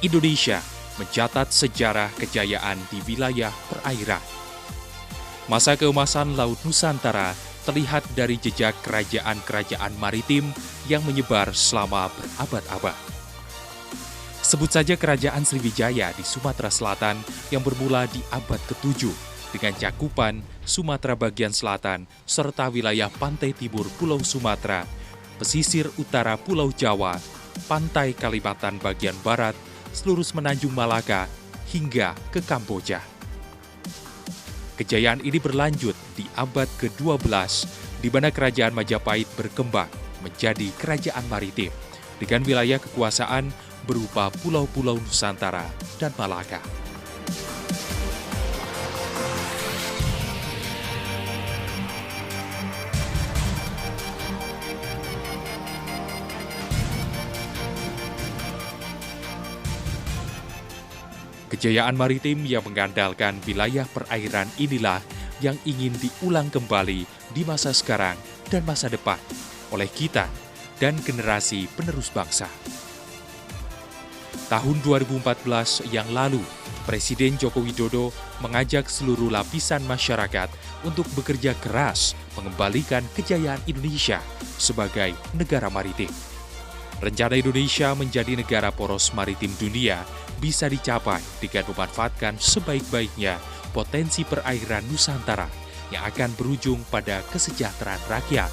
Indonesia mencatat sejarah kejayaan di wilayah perairan. Masa keemasan Laut Nusantara terlihat dari jejak kerajaan-kerajaan maritim yang menyebar selama berabad-abad. Sebut saja Kerajaan Sriwijaya di Sumatera Selatan yang bermula di abad ke-7 dengan cakupan Sumatera bagian selatan serta wilayah pantai timur Pulau Sumatera, pesisir utara Pulau Jawa, pantai Kalimantan bagian barat, seluruh semenanjung Malaka, hingga ke Kamboja. Kejayaan ini berlanjut di abad ke-12, di mana Kerajaan Majapahit berkembang menjadi kerajaan maritim, dengan wilayah kekuasaan berupa pulau-pulau Nusantara dan Malaka. Kejayaan maritim yang mengandalkan wilayah perairan inilah yang ingin diulang kembali di masa sekarang dan masa depan oleh kita dan generasi penerus bangsa. Tahun 2014 yang lalu, Presiden Joko Widodo mengajak seluruh lapisan masyarakat untuk bekerja keras mengembalikan kejayaan Indonesia sebagai negara maritim. Rencana Indonesia menjadi negara poros maritim dunia bisa dicapai dengan memanfaatkan sebaik-baiknya potensi perairan Nusantara yang akan berujung pada kesejahteraan rakyat.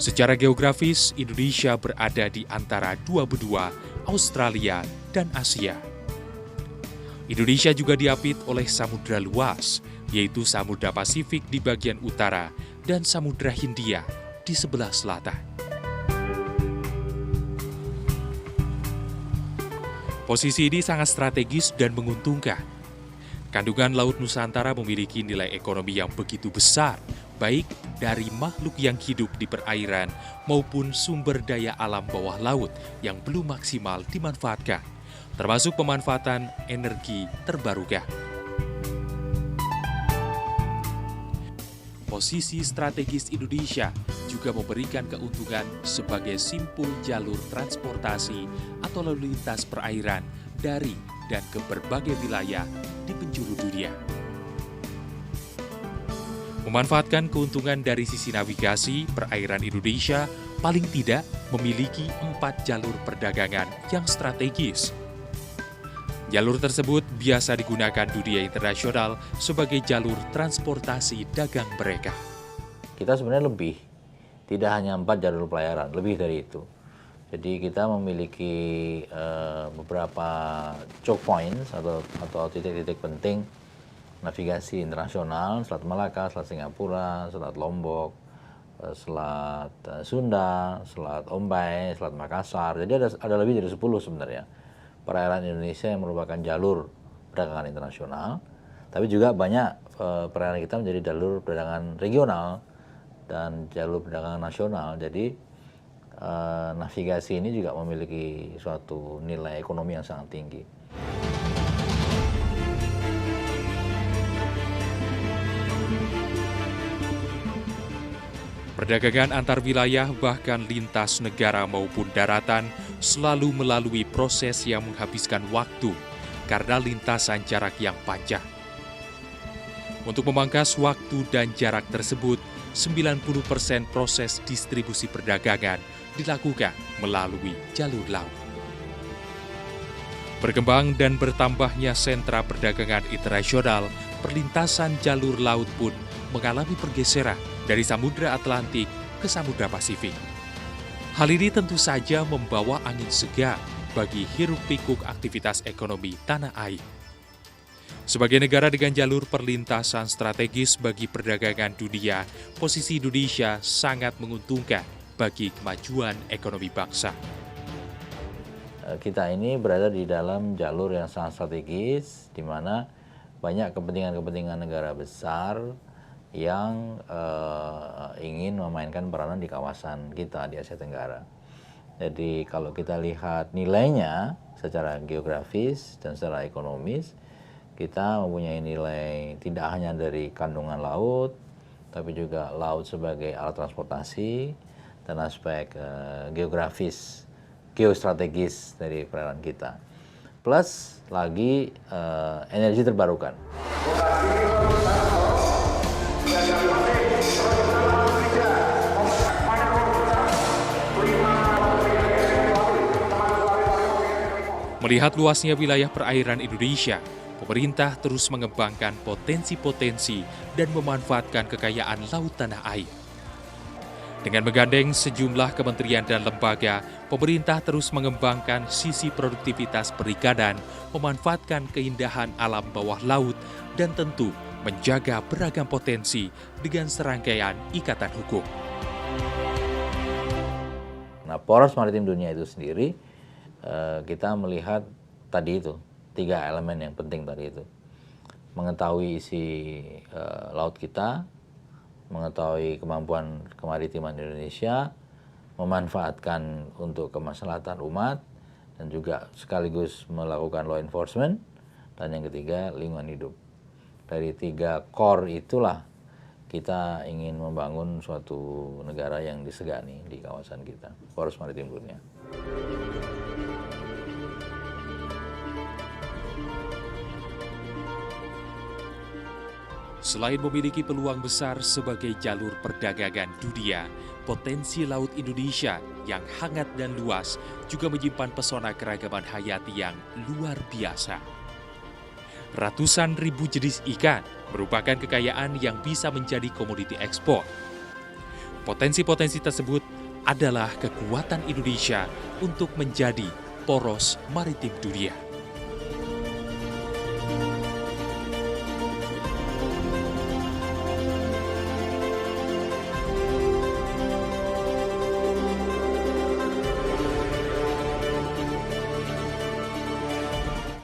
Secara geografis, Indonesia berada di antara dua benua, Australia dan Asia. Indonesia juga diapit oleh samudra luas, yaitu Samudra Pasifik di bagian utara dan Samudra Hindia di sebelah selatan. Posisi ini sangat strategis dan menguntungkan. Kandungan Laut Nusantara memiliki nilai ekonomi yang begitu besar, baik dari makhluk yang hidup di perairan maupun sumber daya alam bawah laut yang belum maksimal dimanfaatkan, termasuk pemanfaatan energi terbarukan. Posisi strategis Indonesia juga memberikan keuntungan sebagai simpul jalur transportasi atau lalu lintas perairan dari dan ke berbagai wilayah di penjuru dunia. Memanfaatkan keuntungan dari sisi navigasi, perairan Indonesia paling tidak memiliki 4 jalur perdagangan yang strategis. Jalur tersebut biasa digunakan dunia internasional sebagai jalur transportasi dagang mereka. Kita sebenarnya lebih, tidak hanya 4 jalur pelayaran, lebih dari itu. Jadi kita memiliki beberapa choke points atau titik-titik penting navigasi internasional, Selat Malaka, Selat Singapura, Selat Lombok, Selat Sunda, Selat Ombai, Selat Makassar. Jadi ada lebih dari 10 sebenarnya perairan Indonesia yang merupakan jalur perdagangan internasional. Tapi juga banyak perairan kita menjadi jalur perdagangan regional dan jalur perdagangan nasional. Jadi navigasi ini juga memiliki suatu nilai ekonomi yang sangat tinggi. Perdagangan antar wilayah bahkan lintas negara maupun daratan selalu melalui proses yang menghabiskan waktu karena lintasan jarak yang panjang. Untuk memangkas waktu dan jarak tersebut, 90% proses distribusi perdagangan dilakukan melalui jalur laut. Berkembang dan bertambahnya sentra perdagangan internasional, perlintasan jalur laut pun mengalami pergeseran dari Samudra Atlantik ke Samudra Pasifik. Hal ini tentu saja membawa angin segar bagi hiruk-pikuk aktivitas ekonomi tanah air. Sebagai negara dengan jalur perlintasan strategis bagi perdagangan dunia, posisi Indonesia sangat menguntungkan bagi kemajuan ekonomi bangsa. Kita ini berada di dalam jalur yang sangat strategis, di mana banyak kepentingan-kepentingan negara besar yang ingin memainkan peranan di kawasan kita di Asia Tenggara. Jadi kalau kita lihat nilainya secara geografis dan secara ekonomis, kita mempunyai nilai tidak hanya dari kandungan laut, tapi juga laut sebagai alat transportasi dan aspek geografis, geostrategis dari perairan kita. Plus lagi energi terbarukan. Melihat luasnya wilayah perairan Indonesia, pemerintah terus mengembangkan potensi-potensi dan memanfaatkan kekayaan laut tanah air. Dengan menggandeng sejumlah kementerian dan lembaga, pemerintah terus mengembangkan sisi produktivitas perikanan, memanfaatkan keindahan alam bawah laut, dan tentu menjaga beragam potensi dengan serangkaian ikatan hukum. Nah, poros maritim dunia itu sendiri, kita melihat tadi itu, 3 elemen yang penting tadi itu. Mengetahui isi laut kita, mengetahui kemampuan kemaritiman Indonesia, memanfaatkan untuk kemaslahatan umat, dan juga sekaligus melakukan law enforcement, dan yang ketiga lingkungan hidup. Dari 3 core itulah kita ingin membangun suatu negara yang disegani di kawasan kita, poros maritim dunia. Selain memiliki peluang besar sebagai jalur perdagangan dunia, potensi laut Indonesia yang hangat dan luas juga menyimpan pesona keragaman hayati yang luar biasa. Ratusan ribu jenis ikan merupakan kekayaan yang bisa menjadi komoditi ekspor. Potensi-potensi tersebut adalah kekuatan Indonesia untuk menjadi poros maritim dunia.